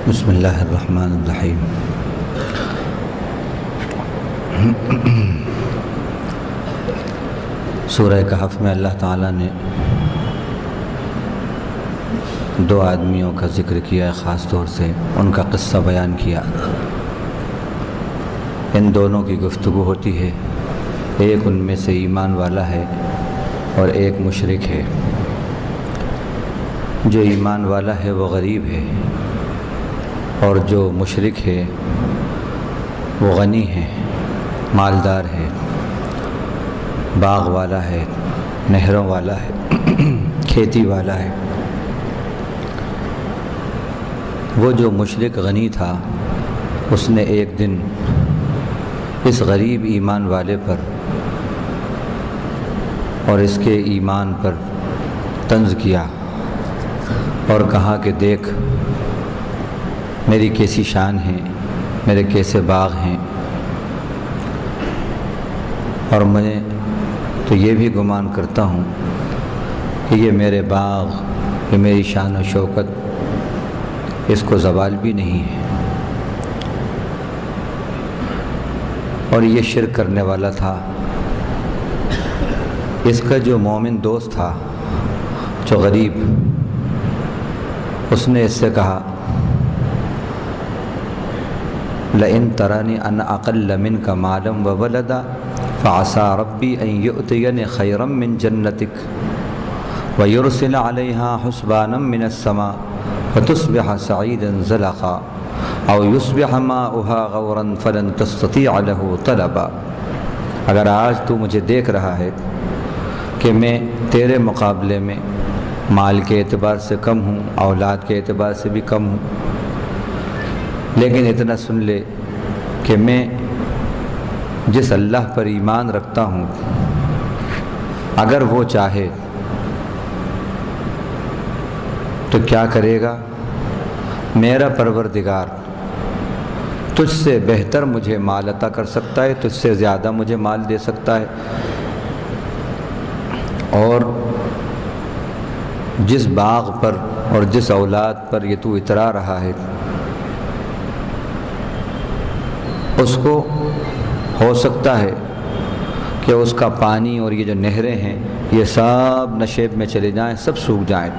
بسم اللہ الرحمن الرحیم۔ سورہ کہف میں اللہ تعالیٰ نے دو آدمیوں کا ذکر کیا ہے، خاص طور سے ان کا قصہ بیان کیا۔ ان دونوں کی گفتگو ہوتی ہے، ایک ان میں سے ایمان والا ہے اور ایک مشرک ہے۔ جو ایمان والا ہے وہ غریب ہے اور جو مشرک ہے وہ غنی ہے، مالدار ہے، باغ والا ہے، نہروں والا ہے، کھیتی والا ہے۔ وہ جو مشرک غنی تھا اس نے ایک دن اس غریب ایمان والے پر اور اس کے ایمان پر طنز کیا اور کہا کہ دیکھ میری کیسی شان ہے، میرے کیسے باغ ہیں، اور میں تو یہ بھی گمان کرتا ہوں کہ یہ میرے باغ، یہ میری شان و شوکت، اس کو زوال بھی نہیں ہے۔ اور یہ شرک کرنے والا تھا۔ اس کا جو مومن دوست تھا، جو غریب، اس نے اس سے کہا لئن ترانی ان اقل منک مالا وولدا فعسى ربی ان یؤتینی خیرا من جنتک ویرسل علیہا حسبانا من السماء فتصبح سعیدا زلقا او یصبح ماؤها غورا فلن تستطیع له طلبا۔ اگر آج تو مجھے دیکھ رہا ہے کہ میں تیرے مقابلے میں مال کے اعتبار سے کم ہوں، اولاد کے اعتبار سے بھی کم ہوں، لیکن اتنا سن لے کہ میں جس اللہ پر ایمان رکھتا ہوں، اگر وہ چاہے تو کیا کرے گا؟ میرا پروردگار تجھ سے بہتر مجھے مال عطا کر سکتا ہے، تجھ سے زیادہ مجھے مال دے سکتا ہے، اور جس باغ پر اور جس اولاد پر یہ تو اترا رہا ہے، اس کو ہو سکتا ہے کہ اس کا پانی اور یہ جو نہریں ہیں یہ سب نشیب میں چلے جائیں، سب سوکھ جائیں۔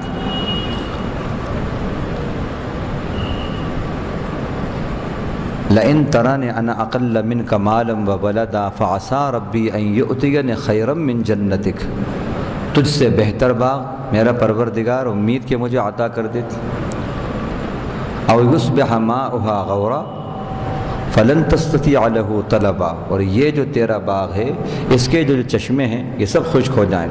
لئن ترانی انا اقل منک مالا وولدا فعسى ربی ان یؤتینی خیرا من جنتک۔ تجھ سے بہتر باغ میرا پروردگار امید کہ مجھے عطا کر دے، او یصبح ماؤها غورا فلن تستطیع له طلبا، اور یہ جو تیرا باغ ہے اس کے جو چشمے ہیں یہ سب خشک ہو جائیں،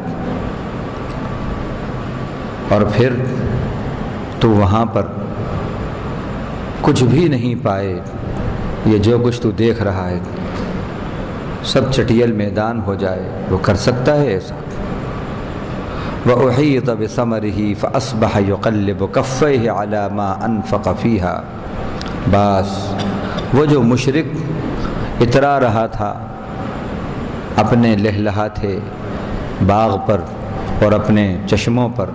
اور پھر تو وہاں پر کچھ بھی نہیں پائے، یہ جو کچھ تو دیکھ رہا ہے سب چٹیل میدان ہو جائے۔ وہ کر سکتا ہے ایسا؟ وَأُحِيطَ بِثَمَرِهِ فَأَصْبَحَ يُقَلِّبُ كَفَّيْهِ عَلَى مَا أَنفَقَ فِيهَا۔ بس وہ جو مشرک اترا رہا تھا اپنے لہلہاتے باغ پر اور اپنے چشموں پر،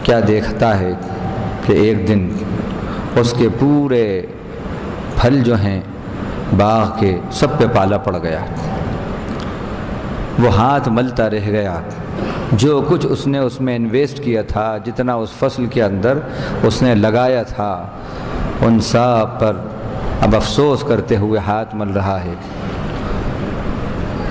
کیا دیکھتا ہے کہ ایک دن اس کے پورے پھل جو ہیں باغ کے سب پہ پالا پڑ گیا، وہ ہاتھ ملتا رہ گیا۔ جو کچھ اس نے اس میں انویسٹ کیا تھا، جتنا اس فصل کے اندر اس نے لگایا تھا، ان سب پر اب افسوس کرتے ہوئے ہاتھ مل رہا ہے۔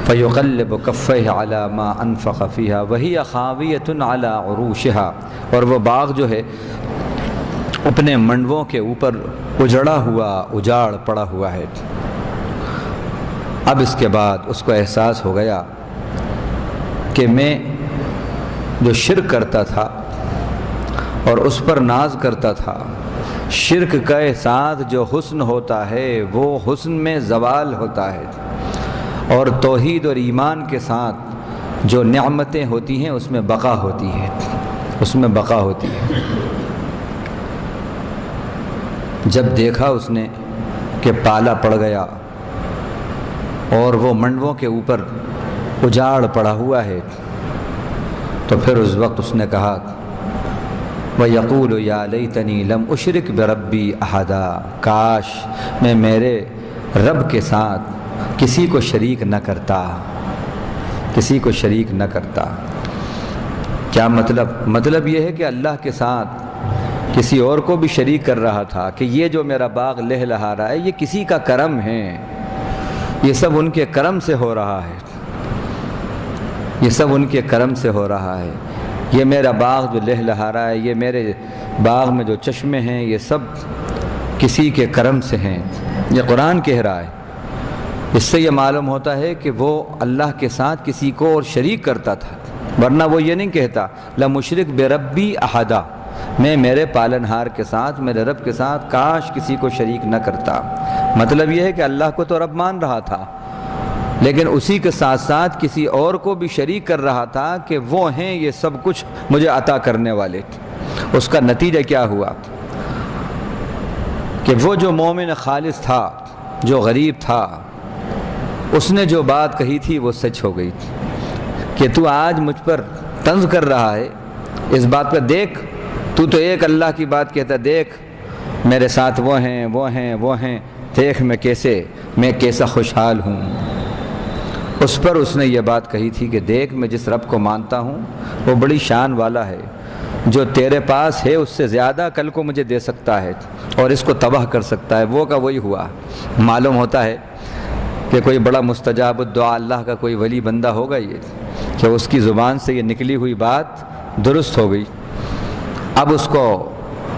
فَيُقَلِّبُ كَفَّيْهِ عَلَى مَا أَنفَقَ فِيهَا وَهِيَ خَاوِيَةٌ عَلَى عُرُوشِهَا، اور وہ باغ جو ہے اپنے منڈووں کے اوپر اجڑا ہوا، اجاڑ پڑا ہوا ہے۔ اب اس کے بعد اس کو احساس ہو گیا کہ میں جو شرک کرتا تھا اور اس پر ناز کرتا تھا، شرک کے ساتھ جو حسن ہوتا ہے وہ حسن میں زوال ہوتا ہے، اور توحید اور ایمان کے ساتھ جو نعمتیں ہوتی ہیں اس میں بقا ہوتی ہے، اس میں بقا ہوتی ہے۔ جب دیکھا اس نے کہ پالا پڑ گیا اور وہ منڈووں کے اوپر اجاڑ پڑا ہوا ہے، تو پھر اس وقت اس نے کہا وَيَقُولُ يَا لَيْتَنِي لَمْ أُشْرِكْ بِرَبِّي أَحَدًا، کاش میں میرے رب کے ساتھ کسی کو شریک نہ کرتا، کسی کو شریک نہ کرتا۔ کیا مطلب یہ ہے کہ اللہ کے ساتھ کسی اور کو بھی شریک کر رہا تھا کہ یہ جو میرا باغ لہلہا رہا ہے یہ کسی کا کرم ہے، یہ سب ان کے کرم سے ہو رہا ہے، یہ سب ان کے کرم سے ہو رہا ہے، یہ میرا باغ جو لہلہا رہا ہے، یہ میرے باغ میں جو چشمے ہیں یہ سب کسی کے کرم سے ہیں۔ یہ قرآن کہہ رہا ہے۔ اس سے یہ معلوم ہوتا ہے کہ وہ اللہ کے ساتھ کسی کو اور شریک کرتا تھا، ورنہ وہ یہ نہیں کہتا لَمُشْرِكْ بِرَبِّي أَحَدًا، میں میرے پالنہار کے ساتھ، میرے رب کے ساتھ کاش کسی کو شریک نہ کرتا۔ مطلب یہ ہے کہ اللہ کو تو رب مان رہا تھا، لیکن اسی کے ساتھ ساتھ کسی اور کو بھی شریک کر رہا تھا کہ وہ ہیں یہ سب کچھ مجھے عطا کرنے والے۔ اس کا نتیجہ کیا ہوا کہ وہ جو مومن خالص تھا، جو غریب تھا، اس نے جو بات کہی تھی وہ سچ ہو گئی کہ تو آج مجھ پر طنز کر رہا ہے اس بات پر، دیکھ تو ایک اللہ کی بات کہتا، دیکھ میرے ساتھ وہ ہیں وہ ہیں وہ ہیں، دیکھ میں کیسا خوشحال ہوں۔ اس پر اس نے یہ بات کہی تھی کہ دیکھ میں جس رب کو مانتا ہوں وہ بڑی شان والا ہے، جو تیرے پاس ہے اس سے زیادہ کل کو مجھے دے سکتا ہے اور اس کو تباہ کر سکتا ہے۔ وہ کا وہی ہوا۔ معلوم ہوتا ہے کہ کوئی بڑا مستجاب الدعا اللہ کا کوئی ولی بندہ ہوگا یہ کہ اس کی زبان سے یہ نکلی ہوئی بات درست ہو گئی۔ اب اس کو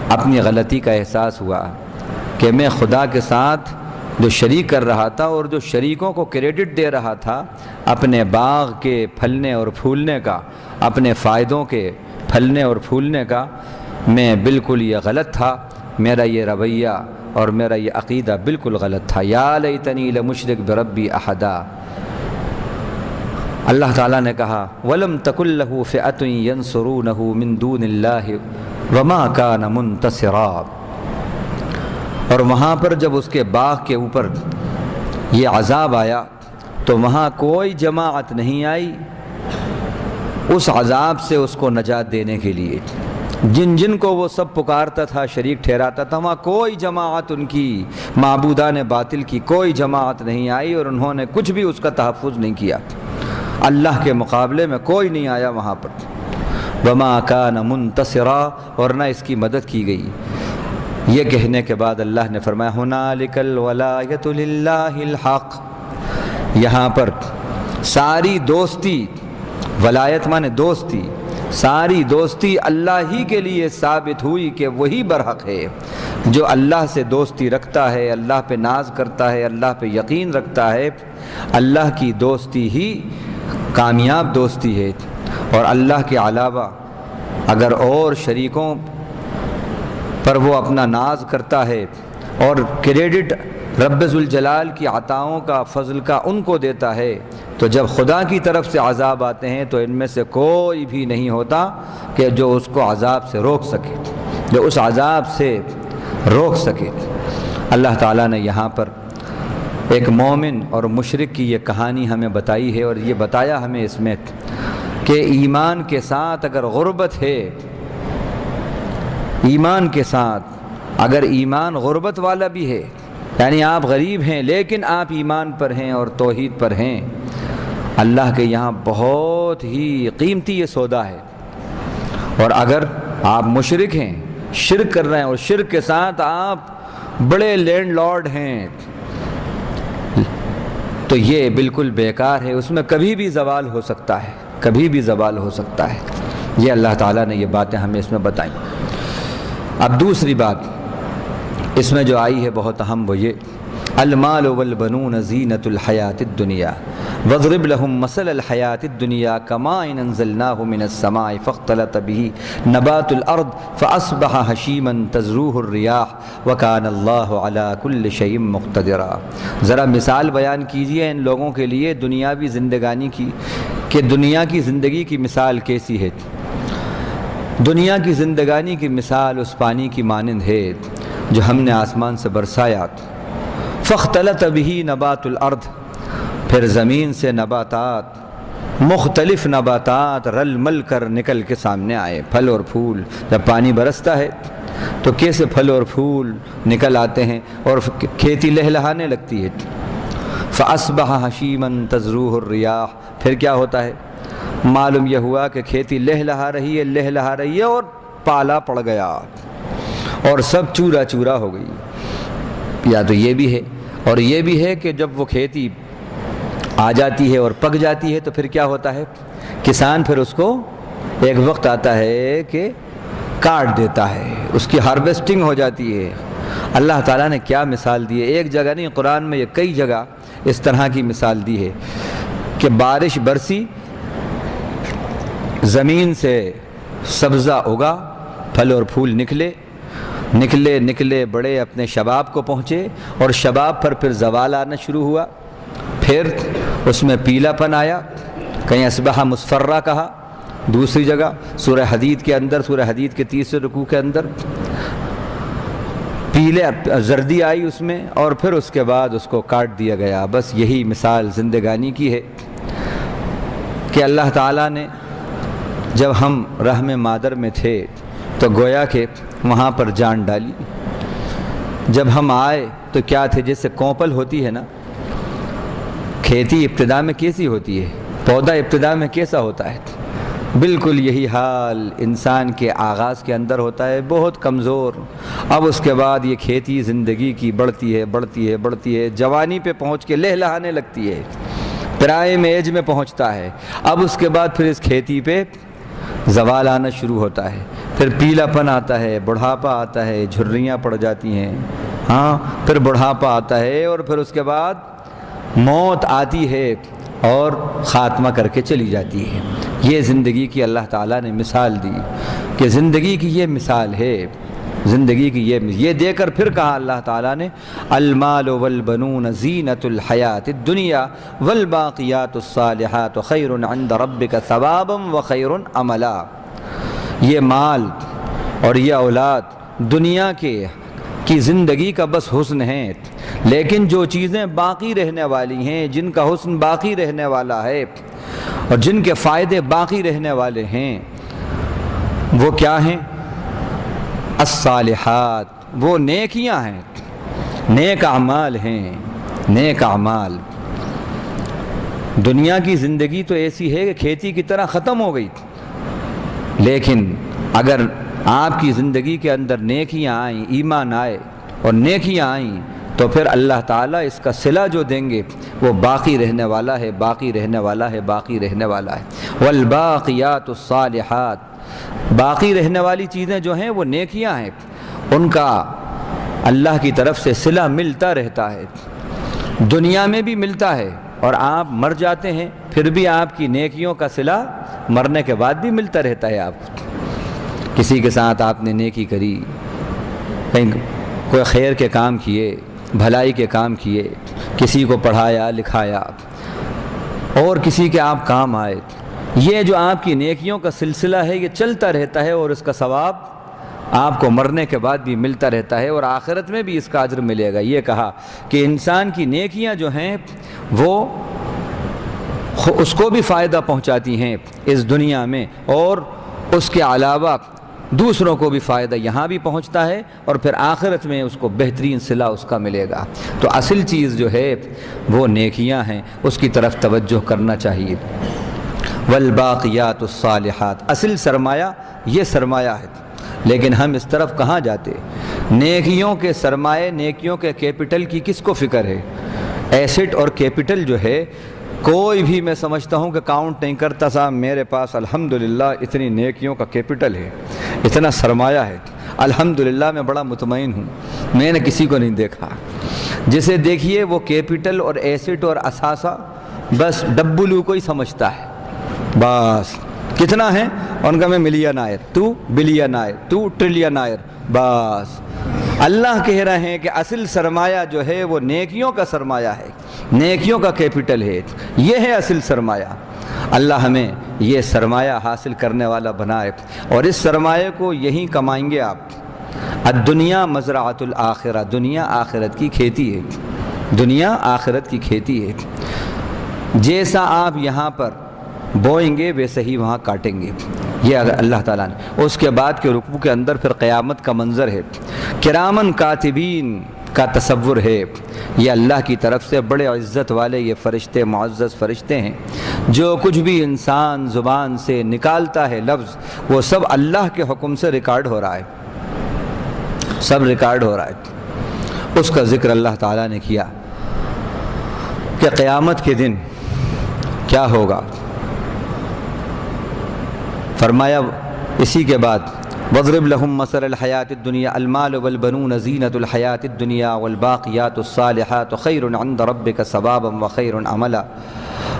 اپنی غلطی کا احساس ہوا کہ میں خدا کے ساتھ جو شریک کر رہا تھا اور جو شریکوں کو کریڈٹ دے رہا تھا اپنے باغ کے پھلنے اور پھولنے کا، اپنے فائدوں کے پھلنے اور پھولنے کا، میں بالکل یہ غلط تھا، میرا یہ رویہ اور میرا یہ عقیدہ بالکل غلط تھا۔ یا لیتنی لمشرک بربی احدا۔ اللہ تعالیٰ نے کہا وَلَمْ تَكُنْ لَهُ فِئَةٌ يَنْصُرُونَهُ مِنْ دُونِ اللَّهِ وَمَا كَانَ مُنْتَصِرًا۔ اور وہاں پر جب اس کے باغ کے اوپر یہ عذاب آیا تو وہاں کوئی جماعت نہیں آئی اس عذاب سے اس کو نجات دینے کے لیے۔ جن کو وہ سب پکارتا تھا، شریک ٹھہراتا تھا، وہاں کوئی جماعت ان کی معبودان باطل کی کوئی جماعت نہیں آئی اور انہوں نے کچھ بھی اس کا تحفظ نہیں کیا۔ اللہ کے مقابلے میں کوئی نہیں آیا وہاں پر۔ وما کان منتصرا، اور نہ اس کی مدد کی گئی۔ یہ کہنے کے بعد اللہ نے فرمایا ہنالک الولایۃ للہ الحق، یہاں پر ساری دوستی، ولایت مانے دوستی، ساری دوستی اللہ ہی کے لیے ثابت ہوئی کہ وہی برحق ہے۔ جو اللہ سے دوستی رکھتا ہے، اللہ پہ ناز کرتا ہے، اللہ پہ یقین رکھتا ہے، اللہ کی دوستی ہی کامیاب دوستی ہے۔ اور اللہ کے علاوہ اگر اور شریکوں پر وہ اپنا ناز کرتا ہے اور کریڈٹ رب ذوالجلال کی عطاؤں کا، فضل کا ان کو دیتا ہے، تو جب خدا کی طرف سے عذاب آتے ہیں تو ان میں سے کوئی بھی نہیں ہوتا کہ جو اس کو عذاب سے روک سکے، جو اس عذاب سے روک سکے۔ اللہ تعالیٰ نے یہاں پر ایک مومن اور مشرک کی یہ کہانی ہمیں بتائی ہے، اور یہ بتایا ہمیں اس میں کہ ایمان کے ساتھ اگر غربت ہے، ایمان کے ساتھ اگر ایمان غربت والا بھی ہے، یعنی آپ غریب ہیں لیکن آپ ایمان پر ہیں اور توحید پر ہیں، اللہ کے یہاں بہت ہی قیمتی یہ سودا ہے۔ اور اگر آپ مشرک ہیں، شرک کر رہے ہیں، اور شرک کے ساتھ آپ بڑے لینڈ لارڈ ہیں، تو یہ بالکل بیکار ہے، اس میں کبھی بھی زوال ہو سکتا ہے، کبھی بھی زوال ہو سکتا ہے۔ یہ اللہ تعالیٰ نے یہ باتیں ہمیں اس میں بتائیں۔ اب دوسری بات اس میں جو آئی ہے بہت اہم، وہ یہ المال والبنون زینۃ الحیات الدنیا واضرب لهم مثل الحیات الدنیا کماء انزلناه من السماء فاختلط به نبات الارض فاصبح هشیما تذروه الرياح وكان الله على كل شيء مقتدرا۔ ذرا مثال بیان کیجئے ان لوگوں کے لیے دنیاوی زندگانی کی، کہ دنیا کی زندگی کی مثال کیسی ہے۔ دنیا کی زندگانی کی مثال اس پانی کی مانند ہے جو ہم نے آسمان سے برسایا، فاختلط به نبات الارض، پھر زمین سے نباتات مختلف نباتات رل مل کر نکل کے سامنے آئے، پھل اور پھول۔ جب پانی برستا ہے تو کیسے پھل اور پھول نکل آتے ہیں اور کھیتی لہلہانے لگتی ہے۔ فَأَصْبَحَ حَشِيمًا تَذْرُوهُ الرِّيَاحُ، پھر کیا ہوتا ہے؟ معلوم یہ ہوا کہ کھیتی لہلہا رہی ہے اور پالا پڑ گیا اور سب چورا چورا ہو گئی۔ یا تو یہ بھی ہے اور یہ بھی ہے کہ جب وہ کھیتی آ جاتی ہے اور پک جاتی ہے تو پھر کیا ہوتا ہے؟ کسان پھر اس کو ایک وقت آتا ہے کہ کاٹ دیتا ہے، اس کی ہارویسٹنگ ہو جاتی ہے۔ اللہ تعالیٰ نے کیا مثال دی ہے، ایک جگہ نہیں قرآن میں یہ کئی جگہ اس طرح کی مثال دی ہے کہ بارش برسی، زمین سے سبزہ اگا، پھل اور پھول نکلے بڑے اپنے شباب کو پہنچے اور شباب پر پھر زوال آنا شروع ہوا، پھر اس میں پیلا پن آیا، کہیں اصبح مصفرہ کہا، دوسری جگہ سورہ حدید کے اندر، سورہ حدید کے 30 رکوع کے اندر پیلے زردی آئی اس میں، اور پھر اس کے بعد اس کو کاٹ دیا گیا۔ بس یہی مثال زندگانی کی ہے کہ اللہ تعالیٰ نے جب ہم رحم مادر میں تھے تو گویا کہ وہاں پر جان ڈالی، جب ہم آئے تو کیا تھے؟ جیسے کوپل ہوتی ہے نا، کھیتی ابتدا میں کیسی ہوتی ہے، پودا ابتدا میں کیسا ہوتا ہے، بالکل یہی حال انسان کے آغاز کے اندر ہوتا ہے، بہت کمزور۔ اب اس کے بعد یہ کھیتی زندگی کی بڑھتی ہے، جوانی پہ پہنچ کے لہلہانے لگتی ہے، پرائم ایج میں پہنچتا ہے۔ اب اس کے بعد پھر اس کھیتی پہ زوال آنا شروع ہوتا ہے، پھر پیلا پن آتا ہے، بڑھاپا آتا ہے، جھریاں پڑ جاتی ہیں، پھر بڑھاپا آتا ہے اور پھر اس کے بعد موت آتی ہے اور خاتمہ کر کے چلی جاتی ہے۔ یہ زندگی کی اللہ تعالیٰ نے مثال دی کہ زندگی کی یہ مثال ہے، زندگی کی یہ دے کر پھر کہا اللہ تعالیٰ نے المال والبنون زینۃ الحیات الدنیا والباقیات الصالحات خیر عند ربک ثوابا وخیر عملا۔ یہ مال اور یہ اولاد دنیا کی زندگی کا بس حسن ہے، لیکن جو چیزیں باقی رہنے والی ہیں، جن کا حسن باقی رہنے والا ہے اور جن کے فائدے باقی رہنے والے ہیں، وہ کیا ہیں؟ الصالحات، وہ نیکیاں ہیں، نیک اعمال ہیں، نیک اعمال۔ دنیا کی زندگی تو ایسی ہے کہ کھیتی کی طرح ختم ہو گئی، لیکن اگر آپ کی زندگی کے اندر نیکیاں آئیں، ایمان آئے اور نیکیاں آئیں تو پھر اللہ تعالیٰ اس کا صلہ جو دیں گے وہ باقی رہنے والا ہے، باقی رہنے والا ہے، باقی رہنے والا ہے۔ والباقیات الصالحات، باقی رہنے والی چیزیں جو ہیں وہ نیکیاں ہیں، ان کا اللہ کی طرف سے صلہ ملتا رہتا ہے، دنیا میں بھی ملتا ہے اور آپ مر جاتے ہیں پھر بھی آپ کی نیکیوں کا صلہ مرنے کے بعد بھی ملتا رہتا ہے۔ آپ کسی کے ساتھ آپ نے نیکی کری، کہیں کوئی خیر کے کام کیے، بھلائی کے کام کیے، کسی کو پڑھایا لکھایا اور کسی کے آپ کام آئے، یہ جو آپ کی نیکیوں کا سلسلہ ہے یہ چلتا رہتا ہے اور اس کا ثواب آپ کو مرنے کے بعد بھی ملتا رہتا ہے اور آخرت میں بھی اس کا اجر ملے گا۔ یہ کہا کہ انسان کی نیکیاں جو ہیں وہ اس کو بھی فائدہ پہنچاتی ہیں اس دنیا میں، اور اس کے علاوہ دوسروں کو بھی فائدہ یہاں بھی پہنچتا ہے اور پھر آخرت میں اس کو بہترین صلہ اس کا ملے گا۔ تو اصل چیز جو ہے وہ نیکیاں ہیں، اس کی طرف توجہ کرنا چاہیے۔ والباقیات الصالحات، اصل سرمایہ یہ سرمایہ ہے، لیکن ہم اس طرف کہاں جاتے؟ نیکیوں کے سرمایے، نیکیوں کے کیپٹل کی کس کو فکر ہے؟ ایسٹ اور کیپٹل جو ہے کوئی بھی میں سمجھتا ہوں کہ کاؤنٹ نہیں کرتا، صاحب میرے پاس الحمدللہ اتنی نیکیوں کا کیپٹل ہے، اتنا سرمایہ ہے، الحمدللہ میں بڑا مطمئن ہوں، میں نے کسی کو نہیں دیکھا۔ جسے دیکھیے وہ کیپٹل اور ایسٹ اور اثاثہ بس ڈبلو کو ہی سمجھتا ہے، بس کتنا ہے ان کا، میں ملین آئر، تو بلین آئر، تو ٹریلین آئر، بس۔ اللہ کہہ رہے ہیں کہ اصل سرمایہ جو ہے وہ نیکیوں کا سرمایہ ہے، نیکیوں کا کیپٹل ہے، یہ ہے اصل سرمایہ۔ اللہ ہمیں یہ سرمایہ حاصل کرنے والا بنائے اور اس سرمایہ کو یہیں کمائیں گے آپ۔ الدنیا مزرعۃ الآخرہ، دنیا آخرت کی کھیتی ہے، دنیا آخرت کی کھیتی ہے۔ جیسا آپ یہاں پر بوئیں گے ویسے ہی وہاں کاٹیں گے۔ یہ اللہ تعالیٰ نے اس کے بعد کے رکوع کے اندر پھر قیامت کا منظر ہے، کرامن کاتبین کا تصور ہے۔ یہ اللہ کی طرف سے بڑے عزت والے یہ فرشتے، معزز فرشتے ہیں، جو کچھ بھی انسان زبان سے نکالتا ہے لفظ، وہ سب اللہ کے حکم سے ریکارڈ ہو رہا ہے، سب ریکارڈ ہو رہا ہے۔ اس کا ذکر اللہ تعالیٰ نے کیا کہ قیامت کے دن کیا ہوگا۔ فرمایا اسی کے بعد وَاضْرِبْ لَهُمْ مَثَلَ الْحَيَاةِ الدُّنْيَا الْمَالُ وَالْبَنُونَ زِينَةُ الْحَيَاةِ الدُّنْيَا وَالْبَاقِيَاتُ الصَّالِحَاتُ خَيْرٌ عِندَ رَبِّكَ ثَوَابًا وَخَيْرٌ عَمَلًا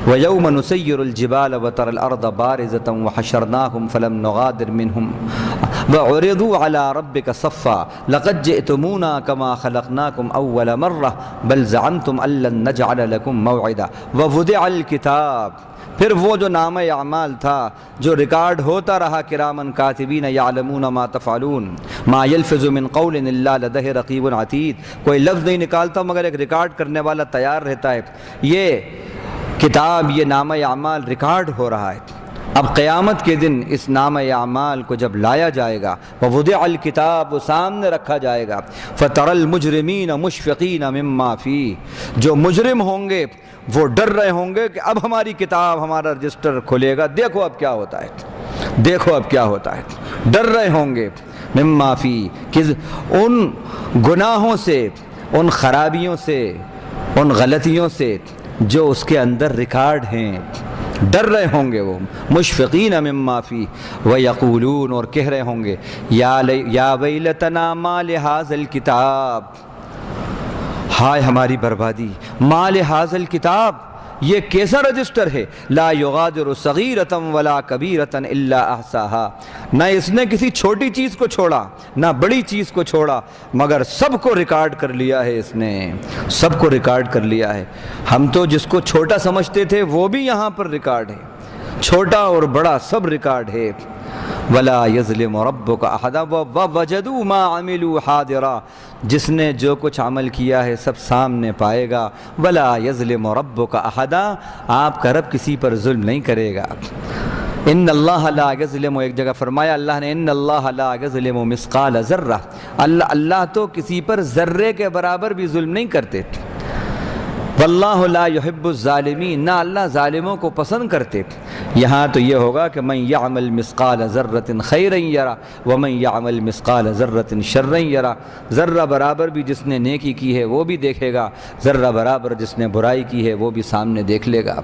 وَيَوْمَ نُسَيِّرُ الْجِبَالَ وَتَرَى الْأَرْضَ بَارِزَةً وَحَشَرْنَاهُمْ فَلَمْ نُغَادِرْ مِنْهُمْ وَعُرِضُوا عَلَى رَبِّكَ صَفًّا لَقَدْ جِئْتُمُونَا كَمَا خَلَقْنَاكُمْ أَوَّلَ مَرَّةٍ بَلْ زَعَمْتُمْ أَن لَّن نَّجْعَلَ لَكُمْ مَوْعِدًا وَوُضِعَ الْكِتَابُ۔ پھر وہ جو نامہ اعمال تھا جو ریکارڈ ہوتا رہا، کرامن کاتبین یعلمون ما تفعلون ما یلفظ من قول الا لدیہ رقیب عتید، کوئی لفظ نہیں نکالتا مگر ایک ریکارڈ کرنے والا تیار رہتا ہے۔ یہ کتاب، یہ نامہ اعمال ریکارڈ ہو رہا ہے۔ اب قیامت کے دن اس نامہ اعمال کو جب لایا جائے گا، ووضع الکتاب، وہ سامنے رکھا جائے گا، فتری المجرمین مشفقین مما فیہ، جو مجرم ہوں گے وہ ڈر رہے ہوں گے کہ اب ہماری کتاب، ہمارا رجسٹر کھلے گا، دیکھو اب کیا ہوتا ہے، دیکھو اب کیا ہوتا ہے۔ ڈر رہے ہوں گے مما فیہ، کہ ان گناہوں سے، ان خرابیوں سے، ان غلطیوں سے جو اس کے اندر ریکارڈ ہیں، ڈر رہے ہوں گے وہ، مشفقین مما فیہ ویقولون، اور کہہ رہے ہوں گے یا ویلتنا ما لہذا الکتاب، ہائے ہماری بربادی، ما لہذا الکتاب، یہ کیسا رجسٹر ہے، لا یغادر صغیرۃ ولا کبیرۃ الا احصاها، نہ اس نے کسی چھوٹی چیز کو چھوڑا نہ بڑی چیز کو چھوڑا مگر سب کو ریکارڈ کر لیا ہے، اس نے سب کو ریکارڈ کر لیا ہے۔ ہم تو جس کو چھوٹا سمجھتے تھے وہ بھی یہاں پر ریکارڈ ہے، چھوٹا اور بڑا سب ریکارڈ ہے۔ ولا یظلم ربک احدا ووجدوا ما عملوا حاضرا، جس نے جو کچھ عمل کیا ہے سب سامنے پائے گا۔ ولا یظلم ربک احدا، آپ کا رب کسی پر ظلم نہیں کرے گا۔ ان اللہ لا یظلم، ایک جگہ فرمایا اللہ نے ان اللہ لا یظلم مثقال ذرہ، اللہ تو کسی پر ذرے کے برابر بھی ظلم نہیں کرتے۔ واللہ لا يحب الظالمین، نہ اللہ ظالموں کو پسند کرتے۔ یہاں تو یہ ہوگا کہ من یعمل مثقال ذرۃ خیرا یرا ومن یعمل مثقال ذرۃ شرا یرا، ذرہ برابر بھی جس نے نیکی کی ہے وہ بھی دیکھے گا، ذرہ برابر جس نے برائی کی ہے وہ بھی سامنے دیکھ لے گا۔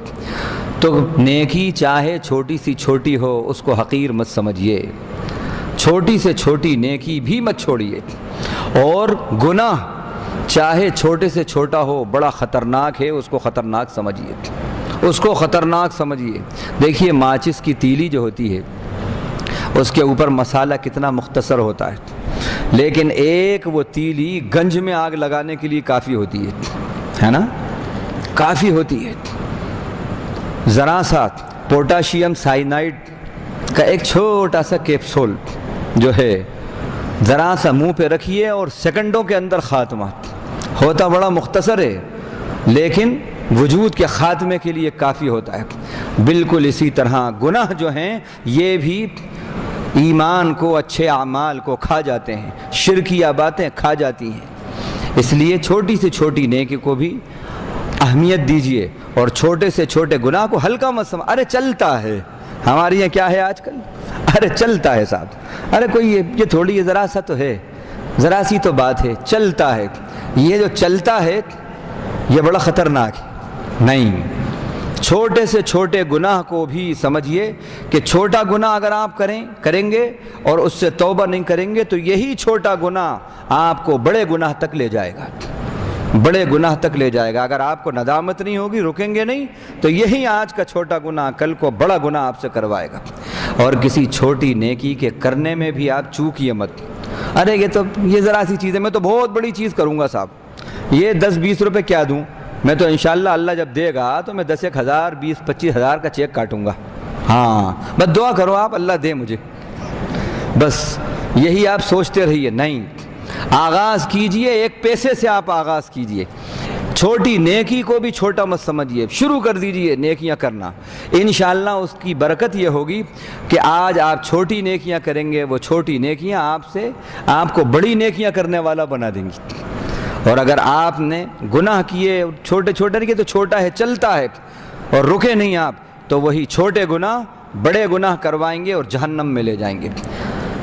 تو نیکی چاہے چھوٹی سی چھوٹی ہو اس کو حقیر مت سمجھیے، چھوٹی سے چھوٹی نیکی بھی مت چھوڑیے، اور گناہ چاہے چھوٹے سے چھوٹا ہو بڑا خطرناک ہے، اس کو خطرناک سمجھیے، اس کو خطرناک سمجھیے۔ دیکھیے ماچس کی تیلی جو ہوتی ہے اس کے اوپر مسالہ کتنا مختصر ہوتا ہے، لیکن ایک وہ تیلی گنج میں آگ لگانے کے لیے کافی ہوتی ہے نا، کافی ہوتی ہے۔ ذرا سا پوٹاشیم سائنائڈ کا ایک چھوٹا سا کیپسول جو ہے ذرا سا منہ پہ رکھیے اور سیکنڈوں کے اندر خاتمہ، ہوتا بڑا مختصر ہے لیکن وجود کے خاتمے کے لیے کافی ہوتا ہے۔ بالکل اسی طرح گناہ جو ہیں یہ بھی ایمان کو، اچھے اعمال کو کھا جاتے ہیں، شرکیہ باتیں کھا جاتی ہیں۔ اس لیے چھوٹی سے چھوٹی نیکی کو بھی اہمیت دیجیے اور چھوٹے سے چھوٹے گناہ کو ہلکا مت سمجھ، ارے چلتا ہے، ہمارے یہاں کیا ہے آج کل، ارے چلتا ہے صاحب، ارے کوئی یہ تھوڑی یہ ذرا سا تو ہے، ذرا سی تو بات ہے، چلتا ہے۔ یہ جو چلتا ہے یہ بڑا خطرناک ہے، نہیں، چھوٹے سے چھوٹے گناہ کو بھی سمجھیے کہ چھوٹا گناہ اگر آپ کریں گے اور اس سے توبہ نہیں کریں گے تو یہی چھوٹا گناہ آپ کو بڑے گناہ تک لے جائے گا، بڑے گناہ تک لے جائے گا۔ اگر آپ کو ندامت نہیں ہوگی، رکیں گے نہیں، تو یہی آج کا چھوٹا گناہ کل کو بڑا گناہ آپ سے کروائے گا۔ اور کسی چھوٹی نیکی کے کرنے میں بھی آپ چوکیے مت، ارے یہ ذرا سی چیز ہے، میں تو بہت بڑی چیز کروں گا صاحب، یہ 10-20 روپے کیا دوں، میں تو انشاءاللہ اللہ جب دے گا تو میں 10,000 20,000-25,000 کا چیک کاٹوں گا، ہاں بس دعا کرو آپ اللہ دے مجھے، بس یہی آپ سوچتے رہیے۔ نہیں، آغاز کیجئے، ایک پیسے سے آپ آغاز کیجئے، چھوٹی نیکی کو بھی چھوٹا مت سمجھیے، شروع کر دیجئے نیکیاں کرنا، انشاءاللہ اس کی برکت یہ ہوگی کہ آج آپ چھوٹی نیکیاں کریں گے، وہ چھوٹی نیکیاں آپ کو بڑی نیکیاں کرنے والا بنا دیں گی۔ اور اگر آپ نے گناہ کیے، چھوٹے چھوٹے نہیں کہ تو چھوٹا ہے چلتا ہے اور رکے نہیں آپ، تو وہی چھوٹے گناہ بڑے گناہ کروائیں گے اور جہنم میں لے جائیں گے۔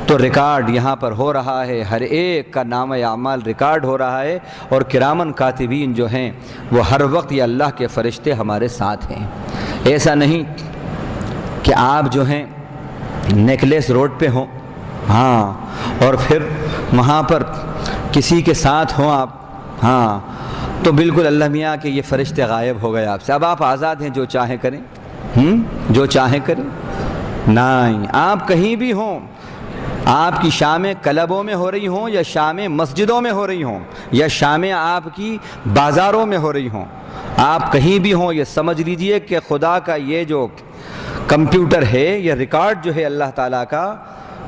تو ریکارڈ یہاں پر ہو رہا ہے، ہر ایک کا نام اعمال ریکارڈ ہو رہا ہے، اور کرامن کاتبین جو ہیں وہ ہر وقت یہ اللہ کے فرشتے ہمارے ساتھ ہیں۔ ایسا نہیں کہ آپ جو ہیں نیکلیس روڈ پہ ہوں، ہاں، اور پھر وہاں پر کسی کے ساتھ ہوں آپ، ہاں، تو بالکل اللہ میاں کہ یہ فرشتے غائب ہو گئے آپ سے، اب آپ آزاد ہیں، جو چاہیں کریں، جو چاہیں کریں۔ نہیں، آپ کہیں بھی ہوں، آپ کی شامیں کلبوں میں ہو رہی ہوں یا شامیں مسجدوں میں ہو رہی ہوں یا شامیں آپ کی بازاروں میں ہو رہی ہوں، آپ کہیں بھی ہوں، یہ سمجھ لیجئے کہ خدا کا یہ جو کمپیوٹر ہے، یہ ریکارڈ جو ہے اللہ تعالیٰ کا،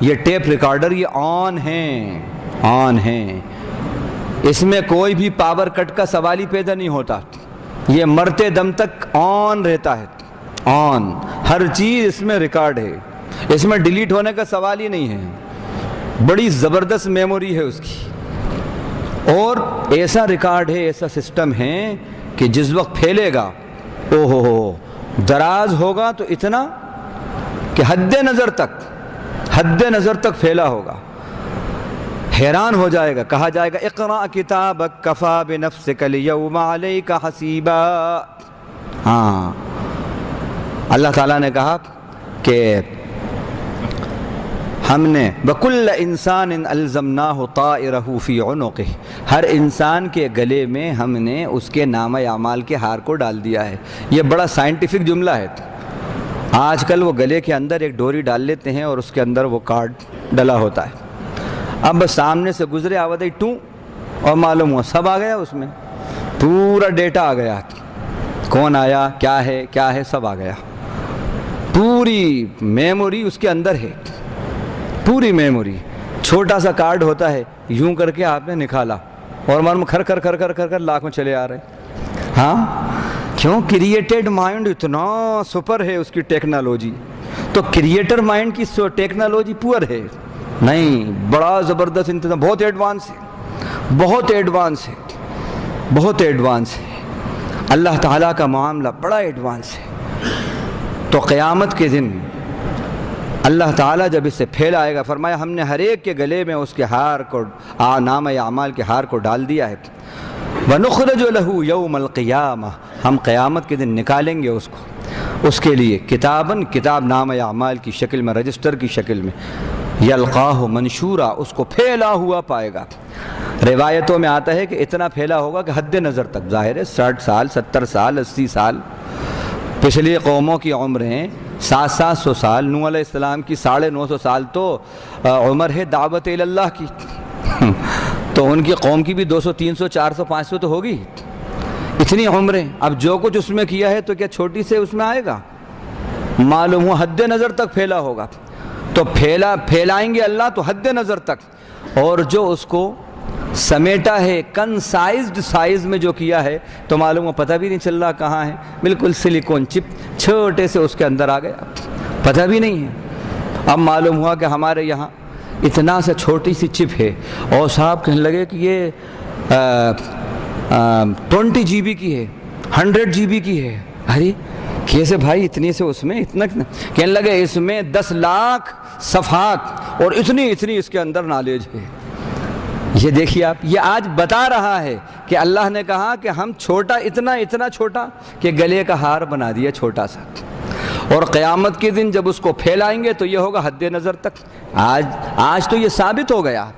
یہ ٹیپ ریکارڈر، یہ آن ہیں، اس میں کوئی بھی پاور کٹ کا سوال ہی پیدا نہیں ہوتا، یہ مرتے دم تک آن رہتا ہے، آن، ہر چیز اس میں ریکارڈ ہے، اس میں ڈیلیٹ ہونے کا سوال ہی نہیں ہے، بڑی زبردست میموری ہے اس کی، اور ایسا ریکارڈ ہے، ایسا سسٹم ہے کہ جس وقت پھیلے گا، او ہو دراز ہوگا تو اتنا کہ حد نظر تک پھیلا ہوگا، حیران ہو جائے گا، کہا جائے گا اقرأ کتابک کفا بنفسک الیوم علیک حسیبا۔ ہاں، اللہ تعالیٰ نے کہا کہ ہم نے وَكُلَّ إِنسَانٍ أَلْزَمْنَاهُ طَائِرَهُ فِي عُنُقِهِ، ہر انسان کے گلے میں ہم نے اس کے نامہ اعمال کے ہار کو ڈال دیا ہے۔ یہ بڑا سائنٹیفک جملہ ہے، آج کل وہ گلے کے اندر ایک ڈوری ڈال لیتے ہیں اور اس کے اندر وہ کارڈ ڈلا ہوتا ہے، اب بس سامنے سے گزرے آواز ٹوں اور معلوم ہوا سب آ گیا، اس میں پورا ڈیٹا آ گیا، کون آیا، کیا ہے سب آ گیا، پوری میموری اس کے اندر ہے، پوری میموری۔ چھوٹا سا کارڈ ہوتا ہے، یوں کر کے آپ نے نکالا اور معلوم کر کر لاکھ میں چلے آ رہے، ہاں، کیوں؟ کریٹڈ مائنڈ اتنا سپر ہے اس کی ٹیکنالوجی، تو کریٹر مائنڈ کی ٹیکنالوجی پور ہے نہیں، بڑا زبردست انتظام، بہت ایڈوانس ہے، اللہ تعالیٰ کا معاملہ بڑا ایڈوانس ہے۔ تو قیامت کے دن اللہ تعالیٰ جب اسے پھیلائے گا، فرمایا ہم نے ہر ایک کے گلے میں اس کے ہار کو، نامہ اعمال کے ہار کو ڈال دیا ہے، وَنُخْرِجُ لَهُ يَوْمَ الْقِيَامَةِ، ہم قیامت کے دن نکالیں گے اس کے لیے کتاب نامہ اعمال کی شکل میں، رجسٹر کی شکل میں، یلقاہ منشورا، اس کو پھیلا ہوا پائے گا۔ روایتوں میں آتا ہے کہ اتنا پھیلا ہوگا کہ حد نظر تک، ظاہر ہے 60 سال 70 سال 80 سال، پچھلی قوموں کی عمریں 700 سال، نوح علیہ السلام کی 950 سال تو عمر ہے دعوت اللہ کی، تو ان کی قوم کی بھی 200 300 400 500 تو ہوگی، اتنی عمریں، اب جو کچھ اس میں کیا ہے تو کیا چھوٹی سے اس میں آئے گا؟ معلوم ہوا حد نظر تک پھیلا ہوگا، تو پھیلائیں گے اللہ تو حد نظر تک، اور جو اس کو سمیٹا ہے کنسائزڈ سائز میں جو کیا ہے تو معلوم ہو پتہ بھی نہیں چل رہا کہاں ہے، بالکل سلیکون چپ چھوٹے سے اس کے اندر آ گیا، پتہ بھی نہیں ہے۔ اب معلوم ہوا کہ ہمارے یہاں اتنا سا چھوٹی سی چپ ہے، اور صاحب کہنے لگے کہ یہ 20 GB کی ہے، 100 GB کی ہے، ارے کیسے بھائی اتنی سے اس میں اتنا، کہنے لگے اس میں 10 لاکھ صفحات اور اتنی اس کے اندر نالج ہے۔ یہ دیکھیے آپ، یہ آج بتا رہا ہے کہ اللہ نے کہا کہ ہم چھوٹا، اتنا چھوٹا کہ گلے کا ہار بنا دیا چھوٹا سا، اور قیامت کے دن جب اس کو پھیلائیں گے تو یہ ہوگا حد نظر تک۔ آج تو یہ ثابت ہو گیا،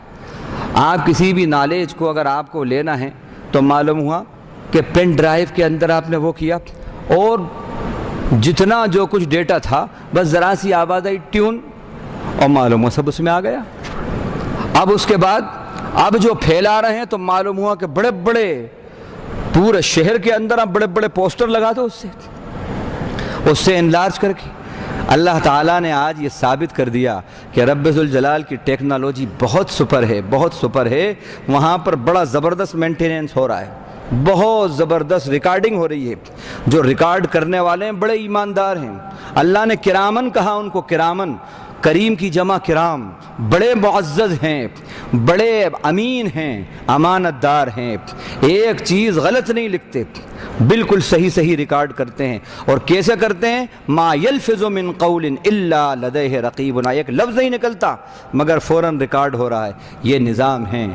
آپ کسی بھی نالج کو اگر آپ کو لینا ہے تو معلوم ہوا کہ پین ڈرائیو کے اندر آپ نے وہ کیا، اور جتنا جو کچھ ڈیٹا تھا بس ذرا سی آواز آئی ٹیون اور معلوم ہوا سب اس میں آ گیا۔ اب اس کے بعد اب جو پھیلا رہے ہیں تو معلوم ہوا کہ بڑے پورے شہر کے اندر آپ بڑے پوسٹر لگا دو اس سے انلارج کر کے۔ اللہ تعالیٰ نے آج یہ ثابت کر دیا کہ رب ذوالجلال کی ٹیکنالوجی بہت سپر ہے، وہاں پر بڑا زبردست مینٹیننس ہو رہا ہے، بہت زبردست ریکارڈنگ ہو رہی ہے. جو ریکارڈ کرنے والے ہیں بڑے ایماندار ہیں. اللہ نے کرامن کہا ان کو, کرامن, کریم کی جمع کرام, بڑے معزز ہیں, بڑے امین ہیں, امانت دار ہیں, ایک چیز غلط نہیں لکھتے, بالکل صحیح صحیح ریکارڈ کرتے ہیں. اور کیسے کرتے ہیں؟ ما یلفظ من قول الا لدیہ رقیب، ایک لفظ نہیں نکلتا مگر فوراً ریکارڈ ہو رہا ہے. یہ نظام ہے.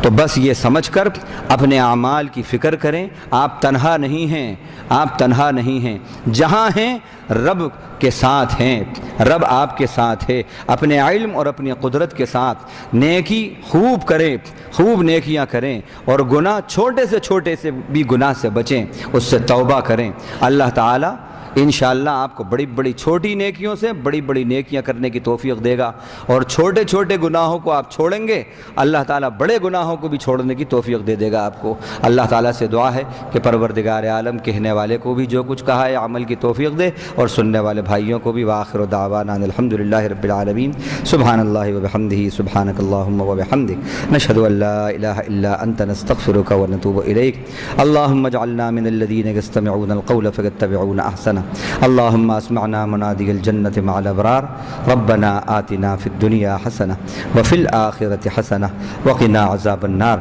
تو بس یہ سمجھ کر اپنے اعمال کی فکر کریں. آپ تنہا نہیں ہیں، آپ تنہا نہیں ہیں. جہاں ہیں رب کے ساتھ ہیں، رب آپ کے ساتھ ہے. اپنے علم اور اپنی قدرت کے ساتھ نیکی خوب کریں، خوب نیکیاں کریں، اور گناہ چھوٹے سے بھی گناہ سے بچیں، اس سے توبہ کریں. اللہ تعالیٰ انشاءاللہ آپ کو بڑی بڑی چھوٹی نیکیوں سے بڑی بڑی نیکیاں کرنے کی توفیق دے گا. اور چھوٹے چھوٹے گناہوں کو آپ چھوڑیں گے، اللہ تعالیٰ بڑے گناہوں کو بھی چھوڑنے کی توفیق دے دے گا آپ کو. اللہ تعالیٰ سے دعا ہے کہ پروردگار عالم کہنے والے کو بھی جو کچھ کہا ہے عمل کی توفیق دے، اور سننے والے بھائیوں کو بھی. وآخر دعوانا الحمدللہ رب العالمین. سبحان اللہ وبحمدہ، سبحانک اللہم وبحمدک، نشہد ان لا الہ الا انت، نستغفرک ونتوب الیک. اللہم اجعلنا من الذین یستمعون القول فیتبعون احسنہ. اللهم اسمعنا منادي الجنة مع الأبرار. ربنا آتنا في الدنيا حسنة وفي الآخرة حسنة وقنا عذاب النار.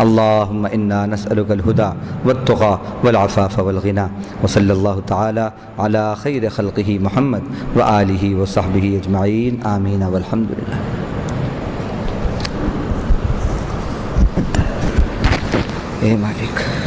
اللهم إنا نسألك الهدى والتقى والعفاف والغنى. وصلى الله تعالى على خير خلقه محمد وآله وصحبه أجمعين. آمين والحمد لله. اے مالک